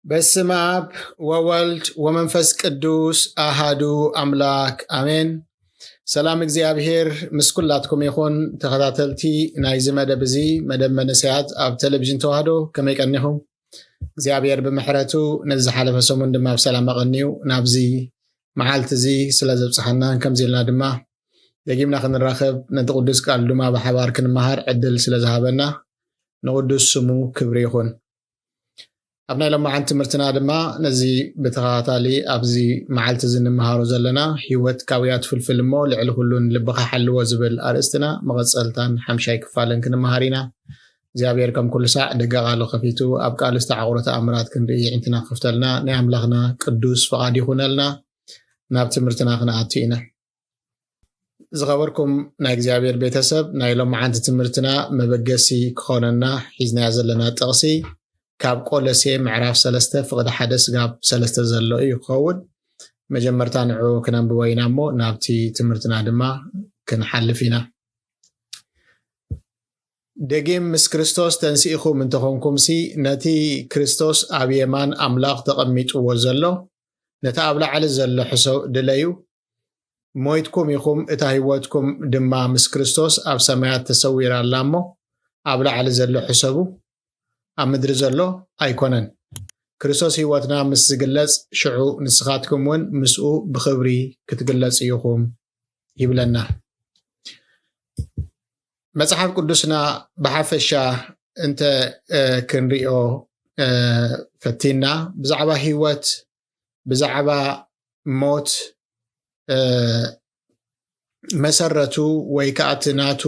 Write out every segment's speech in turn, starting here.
በስመ አብ ወወልድ ወመንፈስ ቅዱስ አሃዱ አምላክ አሜን። ሰላም እግዚአብሔር ምስ ኩላትኩም ይኹን። ተኸታተልቲ ናይዚ መደብ እዚ መደብ መንእሰያት ኣብ ቴሌቪዥን ተዋህዶ ከመይ ቀኒኹም? እግዚአብሔር ብምሕረቱ ነዚ ሓለፈ ሰሙን ድማ ብሰላም ኣቐኒዩ ናብዚ መዓልቲ እዚ ስለ ዘብፅሐና ከምዚ ኢልና ድማ ደጊምና ክንራኸብ ነቲ ቅዱስ ቃል ድማ ብሓባር ክንመሃር ዕድል ስለ ዝሃበና ንቅዱስ ስሙ ክብሪ ይኹን። ኣብ ናይ ሎማዓንቲ ትምህርትና ድማ ነዚ ብተኸታታሊ ኣብዚ መዓልቲ እዚ እንመሃሮ ዘለና ሂወት ካብያት ፍልፍል እሞ ልዕሊ ኩሉን ልብኻ ሓልዎ ዝብል ኣርእስትና መቐፀልታን ሓምሻይ ክፋልን ክንመሃር ኢና። እግዚኣብሔር ከም ኩሉ ሳዕ ደገ ቃሉ ከፊቱ ኣብ ቃል ዝተዓቑረ ተኣምራት ክንርኢ ዕንትና ክፍተልና ናይ ኣምላኽና ቅዱስ ፍቓድ ይኹነልና። ናብ ትምህርትና ክንኣቱ ኢና። ዝኸበርኩም ናይ እግዚኣብሔር ቤተሰብ ናይ ሎማዓንቲ ትምህርትና መበገሲ ክኾነና ሒዝናያ ዘለና ጥቕሲ ካብ ቆሎሴ ምዕራፍ 3 ፍቕዲ 1 ስጋብ 3 ዘሎ እዩ ክኸውን። መጀመርታ ንዑ ክነንብቦ ኢና እሞ ናብቲ ትምህርትና ድማ ክንሓልፍ ኢና። ደጊም ምስ ክርስቶስ ተንሲኢኹም እንተኾንኩምሲ ነቲ ክርስቶስ ኣብ የማን ኣምላኽ ተቐሚጥዎ ዘሎ ነቲ ኣብ ላዕሊ ዘሎ ሕሶ ድለዩ። ሞይትኩም ኢኹም እታ ሂወትኩም ድማ ምስ ክርስቶስ ኣብ ሰማያት ተሰዊራ ኣላ እሞ ኣብ ላዕሊ ዘሎ ሕሰቡ ኣብ ምድሪ ዘሎ ኣይኮነን። ክርስቶስ ሂወትና ምስ ዝግለጽ ሽዑ ንስኻትኩም እውን ምስኡ ብክብሪ ክትግለጽ ኢኹም ይብለና። መጽሓፍ ቅዱስና ብሓፈሻ እንተ ክንሪኦ ፈቲና ብዛዕባ ሂወት ብዛዕባ ሞት መሰረቱ ወይ ከዓ እቲ ናቱ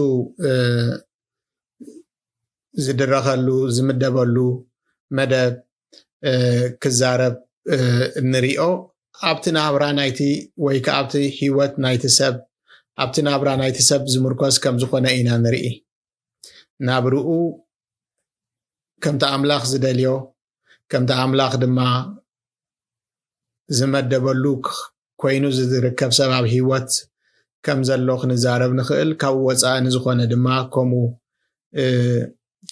ዝድረኸሉ ዝምደበሉ መደብ ክዛረብ እንሪኦ ኣብቲ ናብራ ናይቲ ወይ ከዓ ኣብቲ ሂወት ናይቲ ሰብ ኣብቲ ናብራ ናይቲ ሰብ ዝምርኮዝ ከም ዝኾነ ኢና ንርኢ። ናብርኡ ከምቲ ኣምላኽ ዝደልዮ ከምቲ ኣምላኽ ድማ ዝመደበሉ ኮይኑ ዝርከብ ሰብ ኣብ ሂወት ከም ዘሎ ክንዛረብ ንኽእል። ካብ ወፃኢ ንዝኾነ ድማ ከምኡ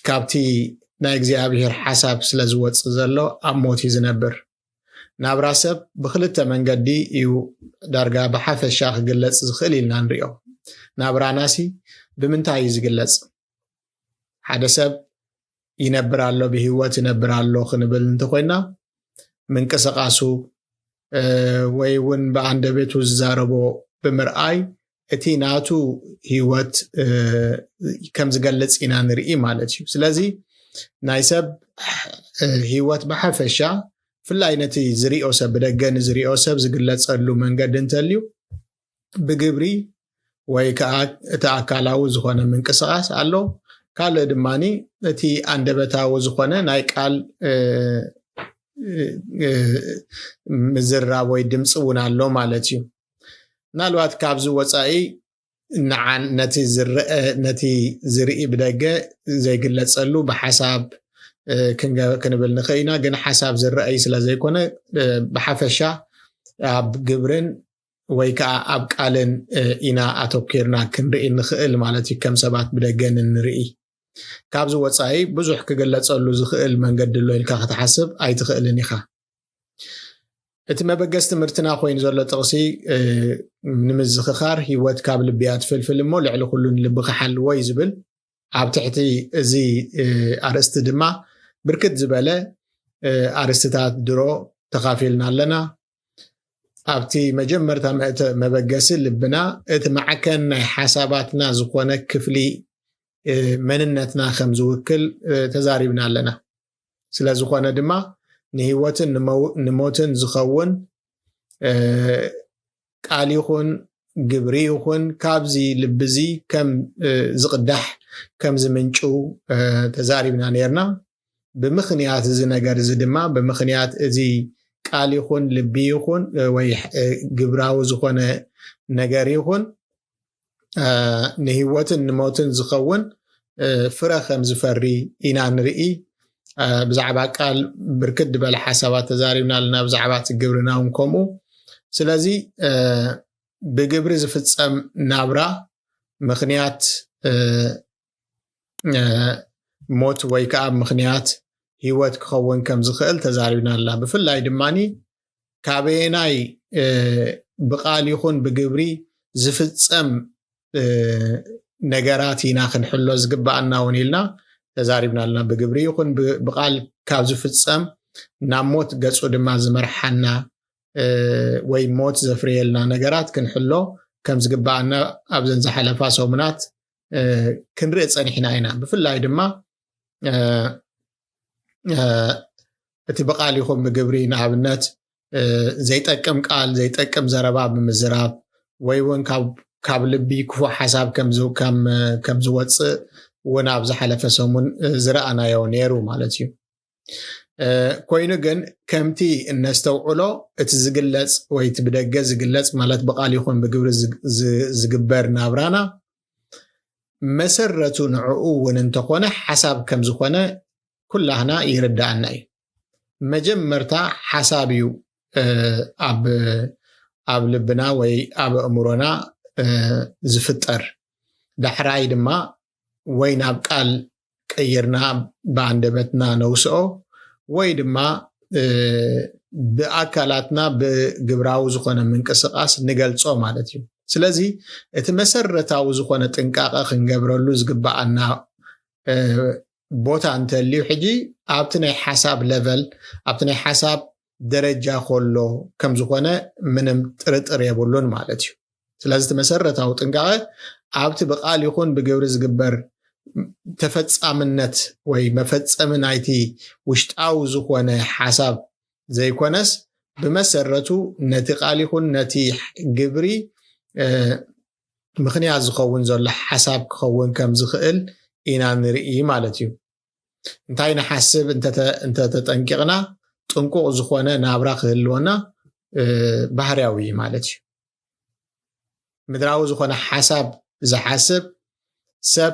ካብቲ ናይ እግዚኣብሔር ሓሳብ ስለ ዝወፅእ ዘሎ ኣብ ሞት እዩ ዝነብር። ናብራ ሰብ ብክልተ መንገዲ እዩ ዳርጋ ብሓፈሻ ክግለጽ ዝኽእል ኢልና ንሪኦ። ናብራናሲ ብምንታይ እዩ ዝግለጽ? ሓደ ሰብ ይነብር ኣሎ ብሂወት ይነብር ኣሎ ክንብል እንተኮይና ምንቅስቃሱ ወይ እውን ብኣንደበቱ ዝዛረቦ ብምርኣይ እቲ ናቱ ሂወት ከም ዝገልጽ ኢና ንርኢ ማለት እዩ። ስለዚ ናይ ሰብ ሂወት ብሓፈሻ ፍላይ ነቲ ዝሪኦ ሰብ ብደገ ንዝሪኦ ሰብ ዝግለጸሉ መንገዲ እንተልዩ ብግብሪ ወይ ከዓ እቲ ኣካላዊ ዝኾነ ምንቅስቃስ ኣሎ። ካልእ ድማኒ እቲ ኣንደበታዊ ዝኾነ ናይ ቃል ምዝራብ ወይ ድምፂ እውን ኣሎ ማለት እዩ። ምናልባት ካብዚ ወፃኢ ነቲ ዝርኢ ብደገ ዘይግለጸሉ ብሓሳብ ክንብል ንኽእል ኢና። ግን ሓሳብ ዝረአይ ስለ ዘይኮነ ብሓፈሻ ኣብ ግብርን ወይ ከዓ ኣብ ቃልን ኢና ኣተኪርና ክንርኢ ንኽእል ማለት እዩ። ከም ሰባት ብደገ ንርኢ ካብዚ ወፃኢ ብዙሕ ክግለጸሉ ዝኽእል መንገዲ ኣሎ ኢልካ ክትሓስብ ኣይትኽእልን ኢኻ። እቲ መበገስ ትምህርትና ኮይኑ ዘሎ ጥቕሲ ንምዝኽኻር ሂወት ካብ ልብያ ትፍልፍል እሞ ልዕሊ ኩሉን ልብኻ ሓልዎ እዩ ዝብል። ኣብ ትሕቲ እዚ ኣርእስቲ ድማ ብርክት ዝበለ ኣርእስትታት ድሮ ተኻፊልና ኣለና። ኣብቲ መጀመርታ መበገሲ ልብና እቲ ማዕከን ናይ ሓሳባትና ዝኾነ ክፍሊ መንነትና ከም ዝውክል ተዛሪብና ኣለና። ስለ ዝኾነ ድማ ንሂወትን ንሞትን ዝኸውን ቃል ይኹን ግብሪ ይኹን ካብዚ ልብዚ ከም ዝቕዳሕ ከም ዝምንጩ ተዛሪብና ነርና። ብምኽንያት እዚ ነገር እዚ ድማ ብምኽንያት እዚ ቃል ይኹን ልቢ ይኹን ወይ ግብራዊ ዝኾነ ነገር ይኹን ንሂወትን ንሞትን ዝኸውን ፍረ ከም ዝፈሪ ኢና ንርኢ ብዛዕባ ቃል ብርክት በለ ሓሳባት ተዛሪብና ኣለና ብዛዕባ ግብርና እውን ከምኡ ስለዚ ብግብሪ ዝፍጸም ናብራ ምኽንያት ሞት ወይ ከዓ ምኽንያት ህይወት ክኸውን ከም ዝኽእል ተዛሪብና ኣላ ብፍላይ ድማኒ ካበየናይ ብቃል ይኹን ብግብሪ ዝፍጸም ነገራት ኢና ክንሕሎ ዝግባአና እውን ኢልና ተዛሪብና ኣለና ብግብሪ ይኹን ብቃል ካብ ዝፍጸም ናብ ሞት ገጹ ድማ ዝመርሓና ወይ ሞት ዘፍርየልና ነገራት ክንሕሎ ከም ዝግባአና ኣብዘን ዝሓለፋ ሰሙናት ክንርኢ ፀኒሕና ኢና ብፍላይ ድማ እቲ ብቃል ይኹን ብግብሪ ንኣብነት ዘይጠቅም ቃል ዘይጠቅም ዘረባ ብምዝራብ ወይ እውን ካብ ልቢ ክፉእ ሓሳብ ከም ዝወፅእ እውን ኣብ ዝሓለፈ ሰሙን ዝረኣናዮ ነይሩ ማለት እዩ ኮይኑ ግን ከምቲ እነስተውዕሎ እቲ ዝግለጽ ወይ እቲ ብደገ ዝግለጽ ማለት ብቃል ይኹን ብግብሪ ዝግበር ናብራና መሰረቱ ንዕኡ እውን እንተኾነ ሓሳብ ከም ዝኾነ ኩላህና ይርዳእና እዩ መጀመርታ ሓሳብ እዩ ኣብ ልብና ወይ ኣብ እምሮና ዝፍጠር ዳሕራይ ድማ ወይ ናብ ቃል ቀይርና በአንደበትና ነውስኦ ወይ ድማ ብኣካላትና ብግብራዊ ዝኾነ ምንቅስቃስ ንገልጾ ማለት እዩ ስለዚ እቲ መሰረታዊ ዝኾነ ጥንቃቐ ክንገብረሉ ዝግባአና ቦታ እንተልዩ ሕጂ ኣብቲ ናይ ሓሳብ ሌቨል ኣብቲ ናይ ሓሳብ ደረጃ ከሎ ከም ዝኾነ ምንም ጥርጥር የብሉን ማለት እዩ ስለዚ እቲ መሰረታዊ ጥንቃቐ ኣብቲ ብቃል ይኹን ብግብሪ ዝግበር ተፈጻምነት ወይ መፈጸሚ ናይቲ ውሽጣዊ ዝኾነ ሓሳብ ዘይኮነስ ብመሰረቱ ነቲ ቃል ይኹን ነቲ ግብሪ ምኽንያት ዝኸውን ዘሎ ሓሳብ ክኸውን ከም ዝኽእል ኢና ንርኢ ማለት እዩ እንታይ ንሓስብ እንተተጠንቂቕና ጥንቁቕ ዝኾነ ናብራ ክህልወና ባህርያዊ ማለት እዩ ምድራዊ ዝኾነ ሓሳብ ዝሓስብ ሰብ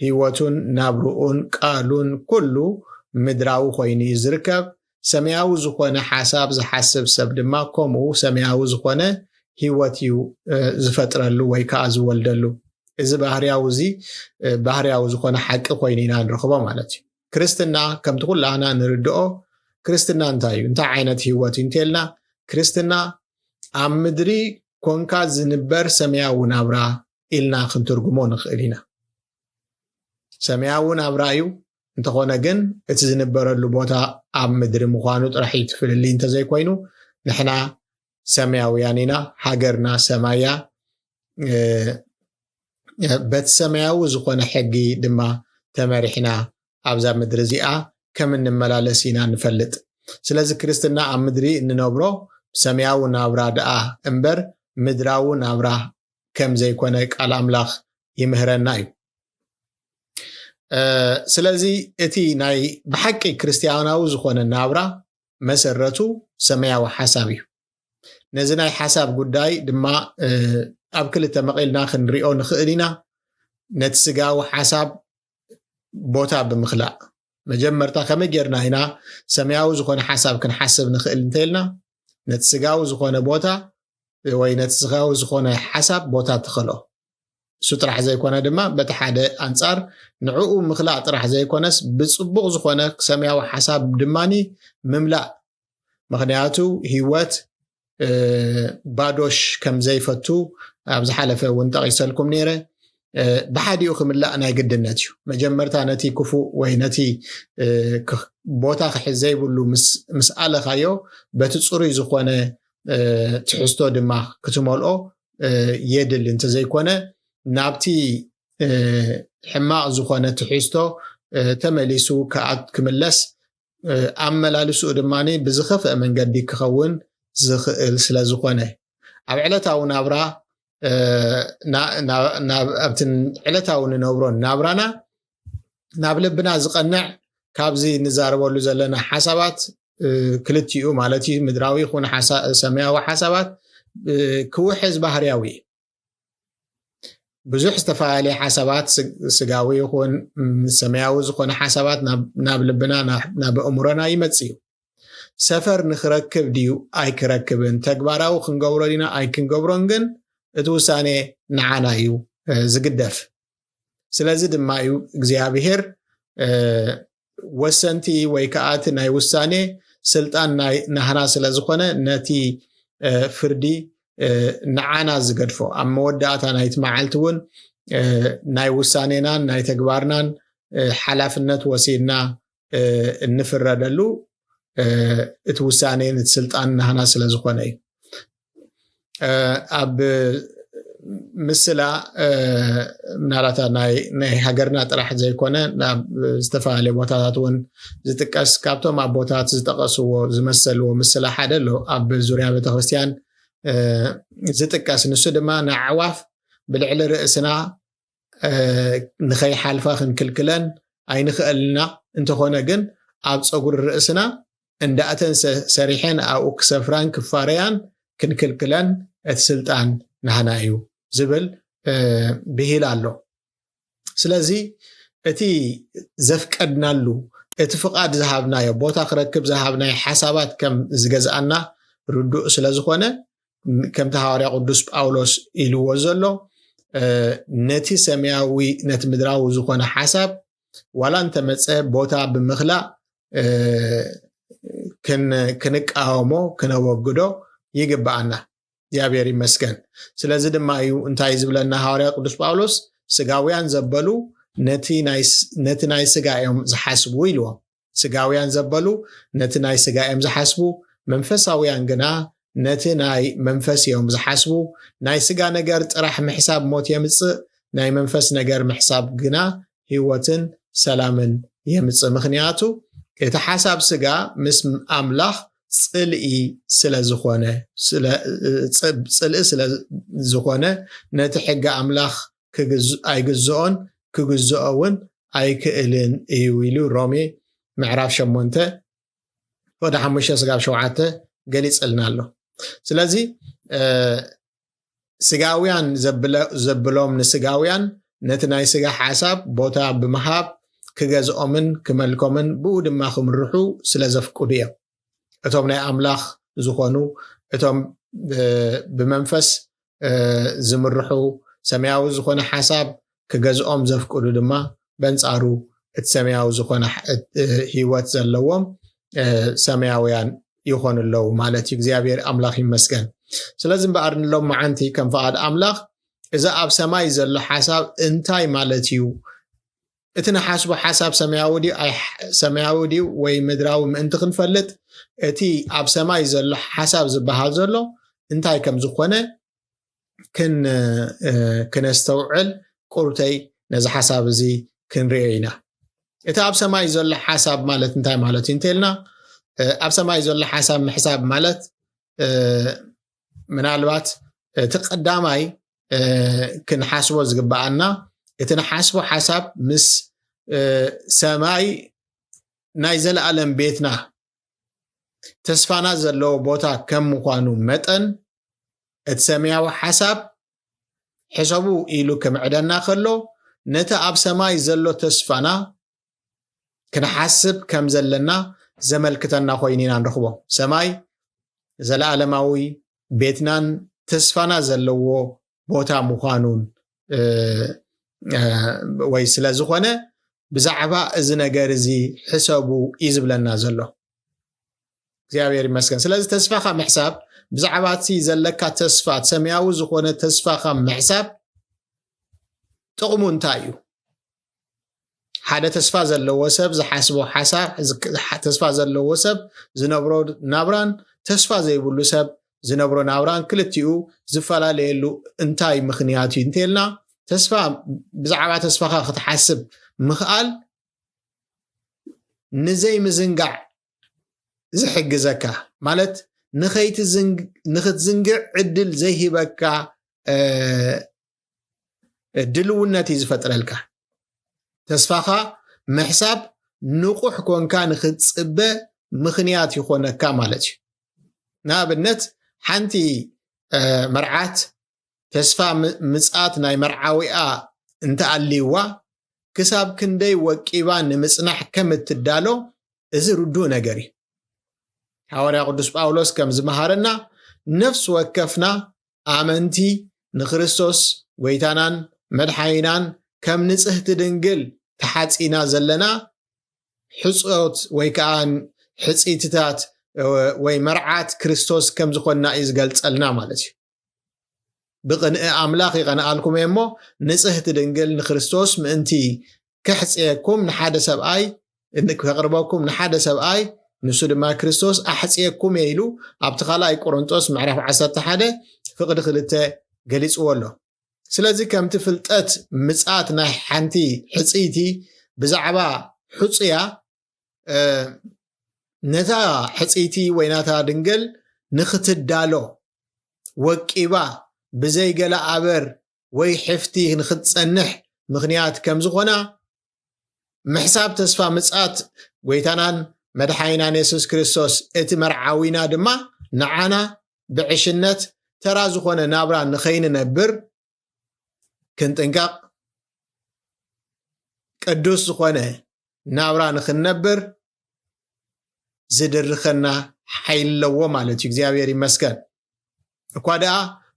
ህይወቱን ናብሩኡን ቃሉን ኩሉ ምድራዊ ኮይኑ ዝርከብ ሰማያዊ ዝኾነ ሓሳብ ዝሓስብ ሰብ ድማ ከምኡ ሰማያዊ ዝኾነ ህይወት እዩ ዝፈጥረሉ ወይ ከዓ ዝወልደሉ እዚ ባህርያዊ ዝኾነ ሓቂ ኮይኑ ኢና ንረኽቦ ማለት እዩ ክርስትና ከምቲ ኩላህና ንርድኦ ክርስትና እንታይ እዩ እንታይ ዓይነት ህይወት እዩ እንተልና ክርስትና ኣብ ምድሪ ኮንካ ዝንበር ሰማያዊ ናብራ ኢልና ክንትርጉሞ ንኽእል ኢና ሰማያዊ ናብራ እዩ እንተኾነ ግን እቲ ዝንበረሉ ቦታ ኣብ ምድሪ ምዃኑ ጥራሕ ይትፍልሊ እንተዘይኮይኑ ንሕና ሰማያውያን ኢና ሃገርና ሰማያ በቲ ሰማያዊ ዝኾነ ሕጊ ድማ ተመሪሕና ኣብዛ ምድሪ እዚኣ ከም እንመላለስ ኢና ንፈልጥ ስለዚ ክርስትና ኣብ ምድሪ እንነብሮ ሰማያዊ ናብራ ደኣ እምበር ምድራዊ ናብራ ከም ዘይኮነ ቃል ኣምላኽ ይምህረና እዩ ስለዚ እቲ ናይ ብሓቂ ክርስቲያናዊ ዝኾነ ናብራ መሰረቱ ሰማያዊ ሓሳብ እዩ ነዚ ናይ ሓሳብ ጉዳይ ድማ ኣብ ክልተ መቂልና ክንሪኦ ንኽእል ኢና ነቲ ስጋዊ ሓሳብ ቦታ ብምኽላእ መጀመርታ ከመይ ጌርና ኢና ሰማያዊ ዝኾነ ሓሳብ ክንሓስብ ንኽእል እንተኢልና ነቲ ስጋዊ ዝኾነ ቦታ ወይ ነቲ ስጋዊ ዝኾነ ሓሳብ ቦታ ትኽእሎ እሱ ጥራሕ ዘይኮነ ድማ በቲ ሓደ ኣንጻር ንዕኡ ምኽላእ ጥራሕ ዘይኮነስ ብፅቡቕ ዝኾነ ሰማያዊ ሓሳብ ድማኒ ምምላእ ምክንያቱ ህይወት ባዶሽ ከም ዘይፈቱ ኣብ ዝሓለፈ እውን ጠቒሰልኩም ነይረ ብሓዲኡ ክምላእ ናይ ግድነት እዩ መጀመርታ ነቲ ክፉእ ወይ ነቲ ቦታ ክሕዝ ዘይብሉ ምስ ኣለኻዮ በቲ ፅሩይ ዝኾነ ትሕዝቶ ድማ ክትመልኦ የድል እንተዘይኮነ ናብቲ ሕማቕ ዝኾነ ትሕዝቶ ተመሊሱ ክምለስ ኣመላልስኡ ድማኒ ብዝኸፍአ መንገዲ ክኸውን ዝኽእል ስለ ዝኾነ ኣብ ዕለታዊ ናብራ ኣብቲ ዕለታዊ ንነብሮ ናብራና ናብ ልብና ዝቐንዕ ካብዚ ንዛረበሉ ዘለና ሓሳባት ክልቲኡ ማለት እዩ ምድራዊ ይኹን ሰማያዊ ሓሳባት ክውሕዝ ባህርያዊ ብዙሕ ዝተፈላለዩ ሓሳባት ስጋዊ ይኹን ሰማያዊ ዝኾነ ሓሳባት ናብ ልብና ናብ ኣእምሮና ይመጽ እዩ ሰፈር ንኽረክብ ድዩ ኣይክረክብን ተግባራዊ ክንገብሮ ዲና ኣይክንገብሮን ግን እቲ ውሳኔ ንዓና እዩ ዝግደፍ ስለዚ ድማ እዩ እግዚኣብሔር ወሰንቲ ወይ ከዓ እቲ ናይ ውሳኔ ስልጣን ናህና ስለ ዝኾነ ነቲ ፍርዲ ንዓና ዝገድፎ ኣብ መወዳእታ ናይቲ መዓልቲ እውን ናይ ውሳኔናን ናይ ተግባርናን ሓላፍነት ወሲድና እንፍረደሉ እቲ ውሳኔ ነቲ ስልጣን ናህና ስለ ዝኾነ እዩ ኣብ ምስላ ምናልባት ናይ ሃገርና ጥራሕ ዘይኮነ ናብ ዝተፈላለዩ ቦታታት እውን ዝጥቀስ ካብቶም ኣቦታት ዝጠቐስዎ ዝመሰልዎ ምስላ ሓደ ኣሎ ኣብ ዙርያ ቤተክርስትያን ዝጥቀስ ንሱ ድማ ንኣዕዋፍ ብልዕሊ ርእስና ንኸይሓልፋ ክንክልክለን ኣይንኽእልና እንተኾነ ግን ኣብ ፀጉሪ ርእስና እንዳእተን ሰሪሐን ኣብኡ ክሰፍራን ክፋረያን ክንክልክለን እቲ ስልጣን ናህና እዩ ዝብል ብሂል ኣሎ ስለዚ እቲ ዘፍቀድናሉ እቲ ፍቃድ ዝሃብናዮ ቦታ ክረክብ ዝሃብናዮ ሓሳባት ከም ዝገዝኣና ርዱእ ስለ ዝኾነ ከምቲ ሃዋርያ ቅዱስ ጳውሎስ ኢልዎ ዘሎ ነቲ ሰማያዊ ነቲ ምድራዊ ዝኾነ ሓሳብ ዋላ እንተመፀ ቦታ ብምኽላእ ክንቃወሞ ክነወግዶ ይግባአና እግዚአብሔር ይመስገን ስለዚ ድማ እዩ እንታይ ዝብለና ሃዋርያ ቅዱስ ጳውሎስ ስጋውያን ዘበሉ ነቲ ናይ ስጋ እዮም ዝሓስቡ ኢልዎ ስጋውያን ዘበሉ ነቲ ናይ ስጋ እዮም ዝሓስቡ መንፈሳውያን ግና ነቲ ናይ መንፈስ እዮም ዝሓስቡ ናይ ስጋ ነገር ጥራሕ ምሕሳብ ሞት የምጽእ ናይ መንፈስ ነገር ምሕሳብ ግና ህይወትን ሰላምን የምጽእ ምኽንያቱ እቲ ሓሳብ ስጋ ምስ ኣምላኽ ጽልኢ ስለ ዝኾነ ነቲ ሕጊ ኣምላኽ ኣይግዝኦን ክግዝኦውን ኣይክእልን እዩ ኢሉ ሮሜ ምዕራፍ 8 ወደ 5 ስጋብ 7 ገሊጽልና ኣሎ ስለዚ ስጋውያን ዘብሎም ንስጋውያን ነቲ ናይ ስጋ ሓሳብ ቦታ ብምሃብ ክገዝኦምን ክመልኮምን ብኡ ድማ ክምርሑ ስለ ዘፍቅዱ እዮም እቶም ናይ ኣምላኽ ዝኾኑ እቶም ብመንፈስ ዝምርሑ ሰማያዊ ዝኾነ ሓሳብ ክገዝኦም ዘፍቅዱ ድማ በንጻሩ እቲ ሰማያዊ ዝኾነ ህይወት ዘለዎም ሰማያውያን ይኾኑ ኣለዉ ማለት እዩ እግዚአብሔር ኣምላኽ ይመስገን ስለዚ እምበኣር ንሎም መዓንቲ ከም ፈቃድ ኣምላኽ እዚ ኣብ ሰማይ ዘሎ ሓሳብ እንታይ ማለት እዩ እቲ ንሓስቦ ሓሳብ ሰማያዊ ድዩ ወይ ምድራዊ ምእንቲ ክንፈልጥ እቲ ኣብ ሰማይ ዘሎ ሓሳብ ዝበሃል ዘሎ እንታይ ከም ዝኾነ ክነስተውዕል ቁርተይ ነዚ ሓሳብ እዚ ክንሪኦ ኢና እቲ ኣብ ሰማይ ዘሎ ሓሳብ ማለት እንታይ ማለት እዩ እንተልና ኣብ ሰማይ ዘሎ ሓሳብ ምሕሳብ ማለት ምናልባት እቲ ቀዳማይ ክንሓስቦ ዝግባአና እቲ ንሓስቦ ሓሳብ ምስ ሰማይ ናይ ዘለዓለም ቤትና ተስፋና ዘለዎ ቦታ ከም ምዃኑ መጠን እቲ ሰማያዊ ሓሳብ ሕሰቡ ኢሉ ከምዕደና ከሎ ነቲ ኣብ ሰማይ ዘሎ ተስፋና ክንሓስብ ከም ዘለና ዘመልክተና ኮይኒና ንረኽቦ ሰማይ ዘለዓለማዊ ቤትናን ተስፋና ዘለዎ ቦታ ምዃኑን ወይ ስለ ዝኾነ ብዛዕባ እዚ ነገር እዚ ሕሰቡ እዩ ዝብለና ዘሎ እግዚአብሔር ይመስገን ስለዚ ተስፋኻ ምሕሳብ ብዛዕባ እቲ ዘለካ ተስፋ ሰማያዊ ዝኾነ ተስፋኻ ምሕሳብ ጥቕሙ እንታይ እዩ ሓደ ተስፋ ዘለዎ ሰብ ዝሓስቦ ሓሳብ ተስፋ ዘለዎ ሰብ ዝነብሮ ናብራን ተስፋ ዘይብሉ ሰብ ዝነብሮ ናብራን ክልቲኡ ዝፈላለየሉ እንታይ ምኽንያት እዩ እንተልና ተስፋ ብዛዕባ ተስፋኻ ክትሓስብ ምኽኣል ንዘይ ምዝንጋዕ ዝሕግዘካ ማለት ንኽትዝንግዕ ዕድል ዘይሂበካ ድልውነት እዩ ዝፈጥረልካ ተስፋኻ ምሕሳብ ንቑሕ ኮንካ ንኽትጽበ ምኽንያት ይኾነካ ማለት እዩ ንኣብነት ሓንቲ መርዓት تسفى مصات ناي مرعاوئة انت الليوا كساب كندي وكيبان نمصنح كم تدالو إذ ردو نجري حواري قدس باولوس كم زمهارنا نفس وكفنا آمنتي نخريستوس ويتانان مدحينان كم نصحت دنجل تحاتينا زلنا حصوت ويكان حصيتات ويمرعات كريستوس كم زخونا إزقلت ألنا مالتي بقن أملاقي قنقالكم يمو نصحت دنجل نخريستوس مأنتي كحصيكم نحادة سبعي إنك تقربوكم نحادة سبعي نسود ما كريستوس أحصيكم يلو أبتخالا كورنثوس معرف عسات حدا فقد خلته قليس أوله سلازي كم تفلتات مسات ناي حنتي حصيتي بزعبا حصيا نتا حصيتي ويناتا دنجل نختدالو وكيبا بزي قلا عبر وي حفتي نختصنح مغنيات كم زخونا محساب تسفى مسات ويتانان مدحينا يسوس كريستوس اتمرعاوينا دما نعانا بعشنت ترى زخونا نابرا نخين نبر كنت انقاق قدوس زخونا نابرا نخن نبر زدرخنا حيل لو مالتي እግዚአብሔር ይመስገን እኳዳ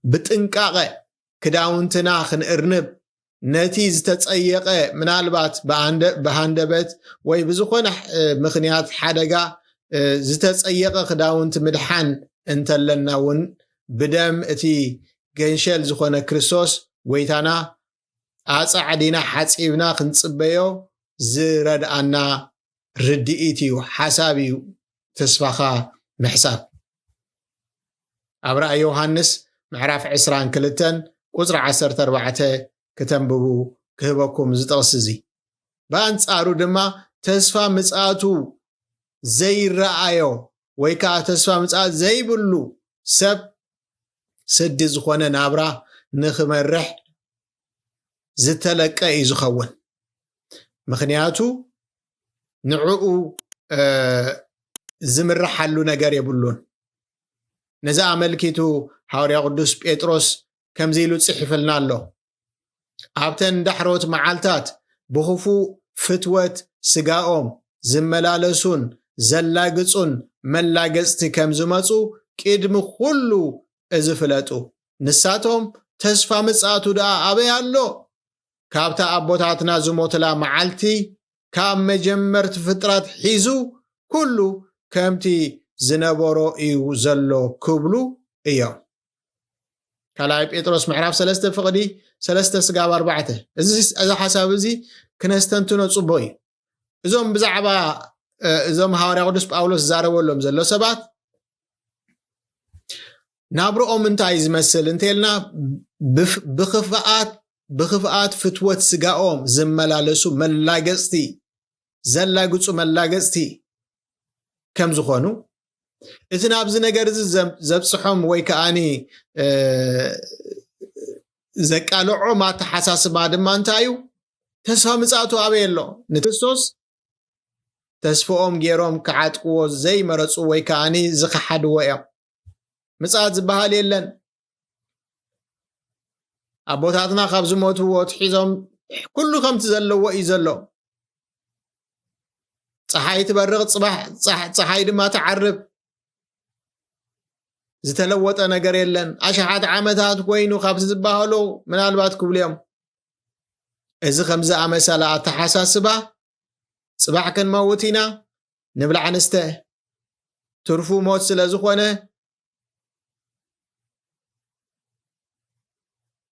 بتنقاق كداونتنا خن ارنب نتي زتتصيقه منالبات بهاندبت ወይ بزخونه مخنيات حدقا زتتصيقه كداونت مدحان انتلناون بدم اتي ገንሸል ዝኾነ ክርስቶስ ወይታና አጻዕዲና ሓጺብና ክንጽበዮ ዝረድአና ርድኢትዩ ሓሳብዩ ተስፋኻ ምሕሳብ አብራ ዮሐንስ ምዕራፍ 22 ቁጥር 14 ከተንብቡ ክህበኩም ዝጠቅስ እዚ በአንጻሩ ድማ ተስፋ ምጽአቱ ዘይረአዮ ወይ ከዓ ተስፋ ምጽአት ዘይብሉ ሰብ سد زخونه نابرا نخمرح زتلقى يزخون مخنياتو نعقو زمرح حلو نجار يبلون نزا ملكيتو حوري قدوس بيتروس كم زيلو تصحفلنا له عبتن دحروت معالتات بخفو فتوت سقاهم زملالسون زلاقصون ملاقصتي كم زمصو كدم كله ازفلاتو نساتهم تسفى مصاتو دا ابيالو كابتا ابوتاتنا زموتلا معالتي كام مجمرت فطرات حيزو كله كمتي زنبورو ايو زلو كبلو ايو كلاي بيتروس معرف 3 فقدي 3 سقاب 4 اذا حساب زي كنستنتنو صبوي ازوم بزعبا ازوم حواري قدوس باولوس زارولهم زلو سبات نابرؤهم انتاي زمسل انتلنا بخفاءات فتوت سقاهم زملالسو ملاقستي زلاقصو ملاقستي كم زخونو اتنا ابز نجر زبصحهم ويكاني زقالعو ما تحساسب ما انتايو تسفى مصاتو ابيلو نكريستوس تسفوهم غيروم كعاتقو زي مرصو ويكاني زخحدو ويا مصات زبحال يلن ابوتاتنا خبز موتو وتحيزهم كله كم تزلوا يزلوا صحاي تبرق صباح صحاي ما تعرب زتلوط ነገር የለን አሽሓት ዓመታት ኮይኑ خبز زبحالو ምናልባት ክብልዮም እዚ ከምዛ አመሰላ ተሐሳስባ صباح ክንመውቲና ንብላዕ አንስተ ትርፉ ሞት ስለዝኾነ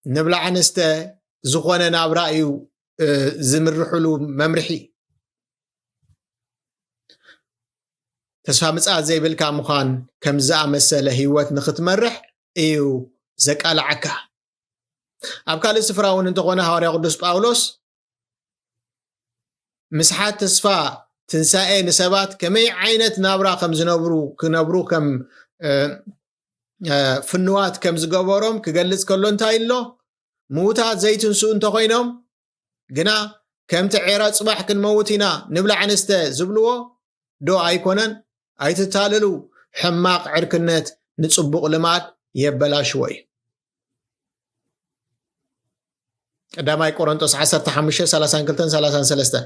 نبلع عنسته زخونا نابرأيو زمرحلو ممرحي تسفى مصعد زي بالكامخان كم زا مسألة هيوات نخت مرح ايو زكال عكا أبكال السفراون انتقونا هوري قدوس باولوس مسحات تسفى تنسائي نسبات كمي عينت نابرا كم زنبرو كنبرو كم فنوات كم زقبورهم كقلت كلون تايلو موتات زيتون سو انت خوينهم قنا كم تعيرات صباح كن موتينا نبلع عنسته زبلوه دو ايكونن ايتتاللو حماق عركنت نصبق لمات يبلا شوي ቀዳማይ ቆሮንቶስ 15:32-33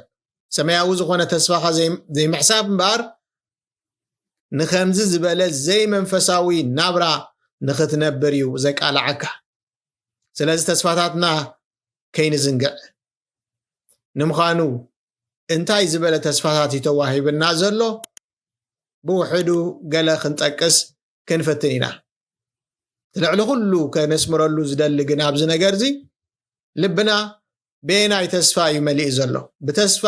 ሰማያዊ ዝኾነ ተስፋኻ ዘይምሕሳብ እምበር ንኸምዚ ዝበለ ዘይመንፈሳዊ ናብራ ንኽትነብር እዩ ዘቃልዓካ ስለዚ ተስፋታትና ከይንዝንግዕ ንምዃኑ እንታይ ዝበለ ተስፋታት ይተዋሂብና ዘሎ ብውሕዱ ገለ ክንጠቅስ ክንፈትን ኢና ልዕሊ ኩሉ ከነስምረሉ ዝደሊ ግን ኣብዚ ነገር እዚ ልብና በናይ ተስፋ እዩ መሊኡ ዘሎ ብተስፋ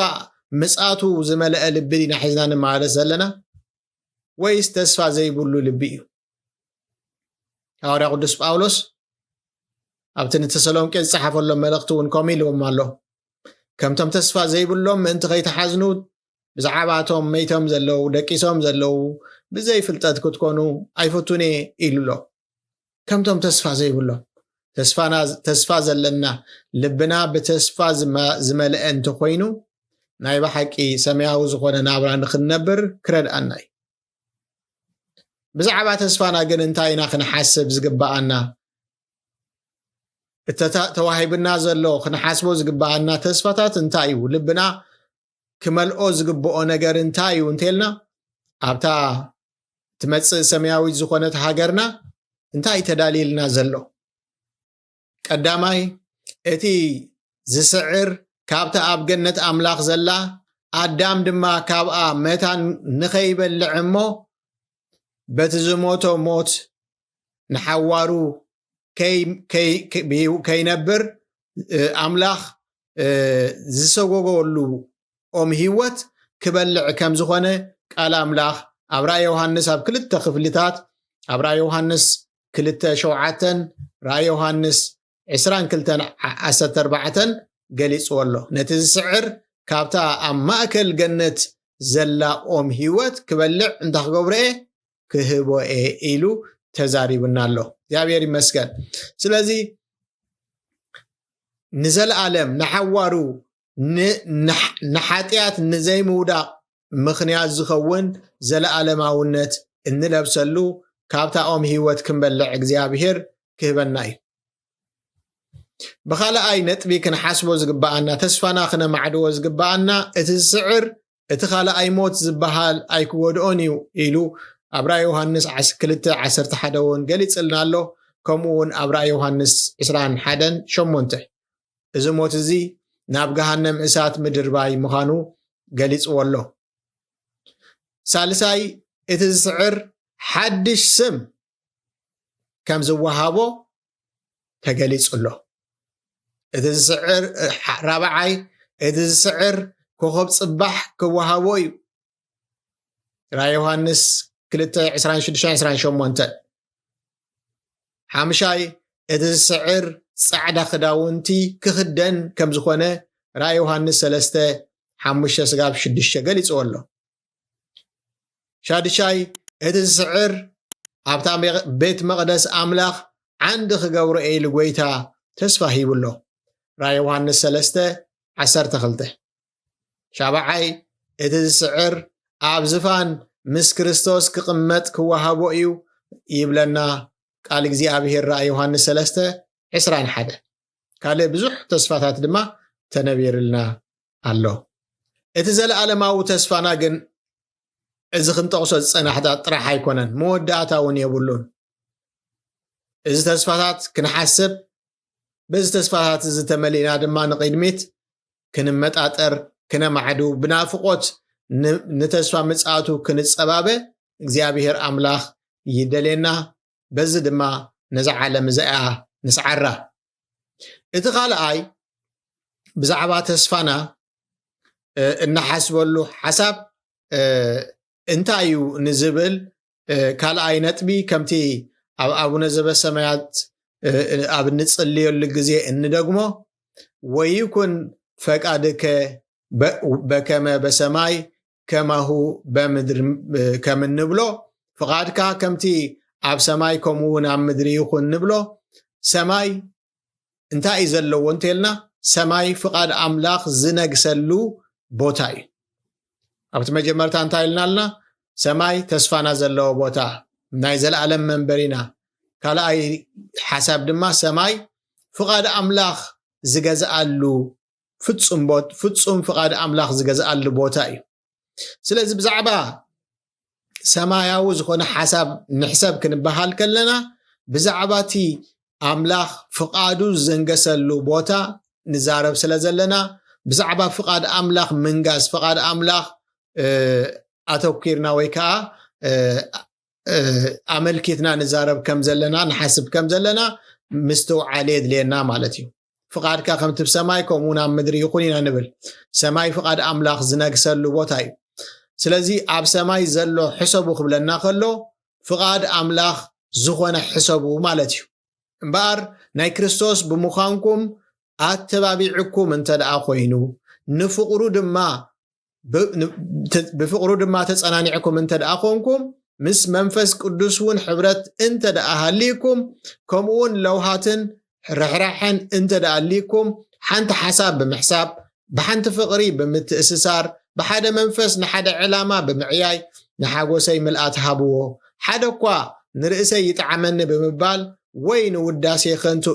ምጽኣቱ ዝመልአ ልቢ ዲና ሒዝና ንመላለስ ዘለና ወይስ ተስፋ ዘይብሉ ልቢ እዩ ሐዋርያ ቅዱስ ጳውሎስ ኣብቲ ንተሰሎንቄ ዝጸሓፈሎም መልእኽቲ እውን ከምኡ ኢሎም ኣሎ ከምቶም ተስፋ ዘይብሎም ምእንቲ ከይተሓዝኑ ብዛዕባቶም መይቶም ዘለው ደቂሶም ዘለው ብዘይ ፍልጠት ክትኮኑ ኣይፈቱን ኢሉሎ ከምቶም ተስፋ ዘይብሎም ተስፋ ዘለና ልብና ብተስፋ ዝመልአ እንተኮይኑ ናይ ብሓቂ ሰማያዊ ዝኾነ ናብራ ንኽንነብር ክረድኣና እዩ ብዛዕባ ተስፋና ግን እንታይ ኢና ክንሓስብ ዝግባኣና ተዋሂብና ዘሎ ክንሓስቦ ዝግባኣና ተስፋታት እንታይ እዩ ልብና ክመልኦ ዝግብኦ ነገር እንታይ እዩ እንተልና ኣብታ ትመጽእ ሰማያዊት ዝኾነት ሃገርና እንታይ ተዳሊልና ዘሎ ቀዳማይ እቲ ዝስዕር ካብታ ኣብ ገነት ኣምላኽ ዘላ ኣዳም ድማ ካብኣ መታን ንኸይበልዕ እሞ በቲ ዝሞቶ ሞት ንሓዋሩ ከይነብር ኣምላኽ ዝሰጎጎሉ ኦም ህይወት ክበልዕ ከም ዝኾነ ቃል ኣምላኽ ኣብ ራእየ ዮሃንስ ኣብ 2 ክፍልታት ኣብ ራእየ ዮሃንስ 2:7 ራእየ ዮሃንስ 22:14 ገሊጽዎ ኣሎ ነቲ ዝስዕር ካብታ ኣብ ማእከል ገነት ዘላ ኦም ህይወት ክበልዕ እንታኽገብርአ ክህቦኤ ኢሉ ተዛሪብና ኣሎ እግዚአብሔር ይመስገን ስለዚ ንዘለዓለም ንሓዋሩ ንሓጢያት ንዘይምውዳቕ ምኽንያት ዝኸውን ዘለዓለማውነት እንለብሰሉ ካብታ ኦም ህይወት ክንበልዕ እግዚአብሔር ክህበና እዩ ብኻልኣይ ነጥቢ ክንሓስቦ ዝግባኣና ተስፋና ክነማዕድዎ ዝግባኣና እቲ ዝስዕር እቲ ካልኣይ ሞት ዝበሃል ኣይክወድኦን እዩ ኢሉ ኣብ ራእየ ዮሃንስ 2:11 እውን ገሊጽልና ኣሎ ከምኡ እውን ኣብ ራእየ ዮሃንስ 21:8 እዚ ሞት እዚ ናብ ገሃነም እሳት ምድር ባይ ምዃኑ ገሊጽዎ ኣሎ ሳልሳይ እቲ ዝስዕር ሓድሽ ስም ከም ዝወሃቦ ተገሊጹሎ እቲ ዝስዕር ራብዓይ እቲ ዝስዕር ኮኸብ ጽባሕ ክወሃቦ እዩ ራእየ ዮሃንስ 2:26-28 ሓምሻይ እቲ ዝስዕር ጻዕዳ ክዳውንቲ ክኽደን ከም ዝኾነ ራእየ ዮሃንስ 3:5-6 ገሊጽዎ ኣሎ ሻድሻይ እቲ ዝስዕር ኣብታ ቤት መቕደስ ኣምላኽ ዓንዲ ክገብሮ ኢሉ ጎይታ ተስፋ ሂቡሎ ራእየ ዮሃንስ 3:12 ሻብዓይ እቲ ዝስዕር ኣብ ዝፋን ምስ ክርስቶስ ክቕመጥ ክወሃቦ እዩ ይብለና ቃል እግዚአብሔር ራእየ ዮሃንስ 3:21 ካልእ ብዙሕ ተስፋታት ድማ ተነቢርልና ኣሎ እቲ ዘለዓለማዊ ተስፋና ግን እዚ ክንጠቕሶ ዝጸናሕታት ጥራሕ ኣይኮነን መወዳእታ እውን የብሉን እዚ ተስፋታት ክንሓስብ በዚ ተስፋታት እዚ ተመሊእና ድማ ንቕድሚት ክንመጣጠር ክነማዕዱ ብናፍቆት ንተስፋ ምጽኣቱ ክንጸባበ እግዚአብሔር ኣምላኽ ይደልየና በዚ ድማ ነዛ ዓለም እዚኣ ንስዓራ እቲ ካልኣይ ብዛዕባ ተስፋና እናሓስበሉ ሓሳብ እንታይ እዩ ንዝብል ካልኣይ ነጥቢ ከምቲ ኣብ ኣቡነ ዘበሰማያት ኣብ ንጽልየሉ ግዜ እንደግሞ ወይኩን ፈቃድከ በከመ በሰማይ ከማሁ በምድር ከም እንብሎ ፍቓድካ ከምቲ ኣብ ሰማይ ከምኡውን ኣብ ምድሪ ይኹን ንብሎ ሰማይ እንታይ እዩ ዘለዎ እንተልና ሰማይ ፍቓድ ኣምላኽ ዝነግሰሉ ቦታ እዩ ኣብቲ መጀመርታ እንታይ ኢልና ኣለና ሰማይ ተስፋና ዘለዎ ቦታ ናይ ዘለዓለም መንበሪና ካልኣይ ሓሳብ ድማ ሰማይ ፍቓድ ኣምላኽ ዝገዝኣሉ ፍጹም ፍቓድ ኣምላኽ ዝገዝኣሉ ቦታ እዩ ስለዚ ብዛዕባ ሰማያዊ ዝኾነ ሓሳብ ንሕሰብ ክንበሃል ከለና ብዛዕባ እቲ ኣምላኽ ፍቓዱ ዘንገሰሉ ቦታ ንዛረብ ስለ ዘለና ብዛዕባ ፍቓድ ኣምላኽ ምንጋስ ፍቓድ ኣምላኽ ኣተኪርና ወይ ከዓ ኣመልኪትና ንዛረብ ከም ዘለና ንሓስብ ከም ዘለና ምስተውዓል የድልየና ማለት እዩ ፍቓድካ ከምቲ ብሰማይ ከምኡውን ኣብ ምድሪ ይኹን ኢና ንብል ሰማይ ፍቓድ ኣምላኽ ዝነግሰሉ ቦታ እዩ ስለዚ ኣብ ሰማይ ዘሎ ሕሰቡ ክብለና ከሎ ፍቓድ ኣምላኽ ዝኾነ ሕሰቡ ማለት እዩ እምበኣር ናይ ክርስቶስ ብምዃንኩም ኣተባቢዕኩም እንተደኣ ኮይኑ ብፍቕሩ ድማ ተጸናኒዕኩም እንተደኣ ኮንኩም ምስ መንፈስ ቅዱስ እውን ሕብረት እንተደኣ ሃሊኩም ከምኡውን ለውሃትን ረሕራሕን እንተደኣ ሃሊኩም ሓንቲ ሓሳብ ብምሕሳብ ብሓንቲ ፍቕሪ ብምትእስሳር ብሓደ መንፈስ ንሓደ ዕላማ ብምዕያይ ንሓጎሰይ ምልኣት ሃብዎ ሓደ እኳ ንርእሰይ ይጥዓመኒ ብምባል ወይ ንውዳሴ ከንቱ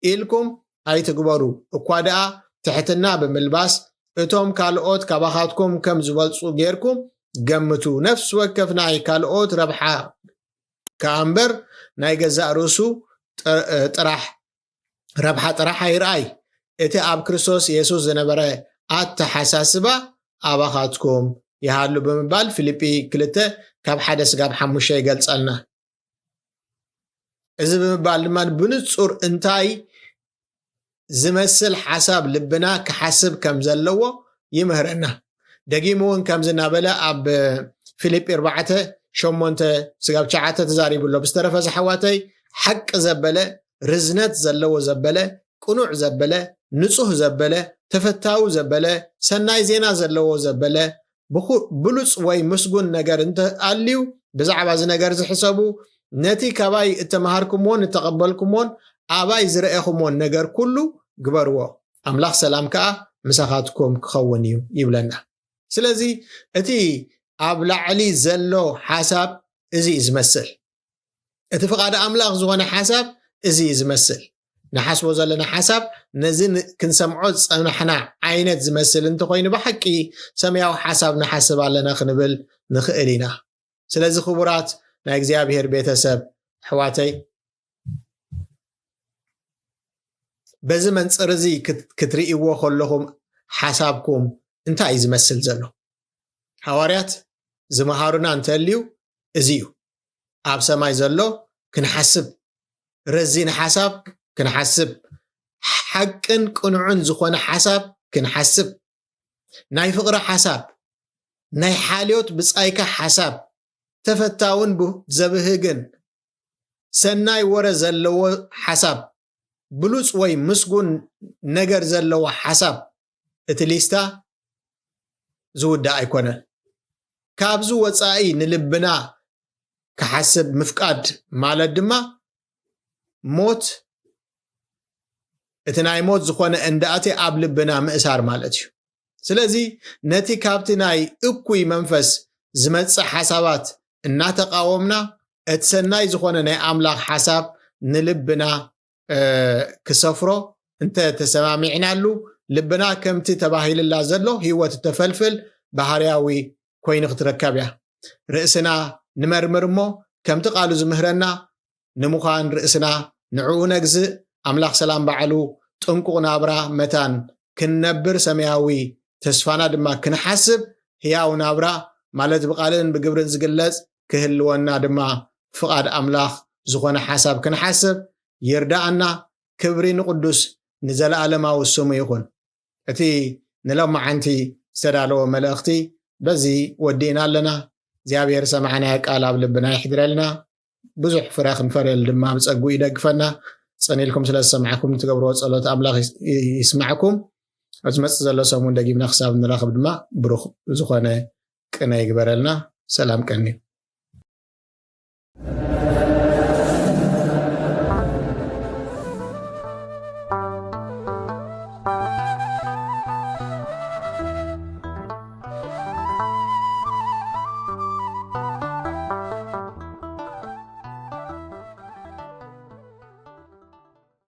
ኢልኩም ኣይትግበሩ እኳ ደኣ ትሕትና ብምልባስ እቶም ካልኦት ካባኻትኩም ከም ዝበልጹ ጌርኩም ገምቱ ነፍስ ወከፍ ናይ ካልኦት ረብሓ ከኣምበር ናይ ገዛእ ርእሱ ጥራሕ ረብሓ ጥራሕ ኣይርኣይ እቲ ኣብ ክርስቶስ ኢየሱስ ዝነበረ ኣተሓሳስባ ኣባኻትኩም ይሃሉ ብምባል ፊልጵ 2 ካብ 1-5 ይገልጸልና እዚ ብምባል ድማ ብንጹር እንታይ ዝመስል ሓሳብ ልብና ክሓስብ ከም ዘለዎ ይምህረና ደጊሙ እውን ከም ዝናበለ ኣብ ፊልጵ 4:8-9 ተዛሪቡሎ ብዝተረፈ ዝሓዋተይ ሓቂ ዘበለ ርዝነት ዘለዎ ዘበለ ቁኑዕ ዘበለ ንጹህ ዘበለ ተፈታዊ ዘበለ ሰናይ ዜና ዘለዎ ዘበለ ብሉጽ ወይ ምስጉን ነገር እንተኣልዩ ብዛዕባ እዚ ነገር ዝሕሰቡ ነቲ ካባይ እተመሃርኩምዎን እተቐበልኩምዎን ኣባይ ዝረአኹምዎን ነገር ኩሉ ግበርዎ ኣምላኽ ሰላም ከዓ ምሳኻትኩም ክኸውን እዩ ይብለና ስለዚ እቲ ኣብ ላዕሊ ዘሎ ሓሳብ እዚ ዝመስል እቲ ፍቓድ ኣምላኽ ዝኾነ ሓሳብ እዚ ዝመስል ንሓስቦ ዘለና ሓሳብ ነዚ ክንሰምዖ ፀናሕና ዓይነት ዝመስል እንተኮይኑ ብሓቂ ሰማያዊ ሓሳብ ንሓስብ ኣለና ክንብል ንኽእል ኢና ስለዚ ክቡራት ናይ እግዚአብሔር ቤተሰብ ሕዋተይ በዚ መንፅር እዚ ክትርእይዎ ከለኹም ሓሳብኩም እንታይ ዝመስል ዘሎ ሐዋርያት ዝመሃሩና እንተልዩ እዚ እዩ ኣብ ሰማይ ዘሎ ክንሓስብ ረዚን ሓሳብ ክንሓስብ ሓቅን ቅኑዕን ዝኾነ ሓሳብ ክንሓስብ ናይ ፍቕሪ ሓሳብ ናይ ሓልዮት ብጻይካ ሓሳብ ተፈታውን ዘብህግን ሰናይ ወረ ዘለዎ ሓሳብ ብሉጽ ወይ ምስጉን ነገር ዘለዎ ሓሳብ እቲ ሊስታ ዝውዳእ ኣይኮነን ካብዚ ወፃኢ ንልብና ክሓስብ ምፍቃድ ማለት ድማ ሞት እቲ ናይ ሞት ዝኾነ እንዳእቲ ኣብ ልብና ምእሳር ማለት እዩ ስለዚ ነቲ ካብቲ ናይ እኩይ መንፈስ ዝመጽእ ሓሳባት እናተቃወምና እቲ ሰናይ ዝኾነ ናይ ኣምላኽ ሓሳብ ንልብና ክሰፍሮ እንተ ተሰማሚዕናሉ ልብና ከምቲ ተባሂልላ ዘሎ ህይወት ተፈልፍል ባህርያዊ ኮይኑ ክትረከብ እያ ርእስና ንመርምር እሞ ከምቲ ቃሉ ዝምህረና ንምዃን ርእስና ንዕኡ ነግዝእ ኣምላኽ ሰላም በዓሉ ጥንቁቕ ናብራ መታን ክንነብር ሰማያዊ ተስፋና ድማ ክንሓስብ ህያው ናብራ ማለት ብቃልን ብግብርን ዝግለጽ ክህልወና ድማ ፍቓድ ኣምላኽ ዝኾነ ሓሳብ ክንሓስብ ይርዳኣና ክብሪ ንቅዱስ ንዘለኣለማዊ ስሙ ይኹን እቲ ንሎማዓንቲ ዝተዳለወ መልእኽቲ በዚ ወዲእና ኣለና እግዚኣብሔር ሰማዕና ቃል ኣብ ልብና ይሕድረልና ብዙሕ ፍረ ክንፈርየል ድማ ብፀጉ ይደግፈና ጸኒልኩም ስለ ዝሰማዕኩም ትገብርዎ ጸሎት ኣምላኽ ይስማዕኩም ኣብ ዝመጽእ ዘሎ ሰሙን ደጊምና ክሳብ ንራኸብ ድማ ብሩኽ ዝኾነ ቅነ ይግበረልና ሰላም ቀኒ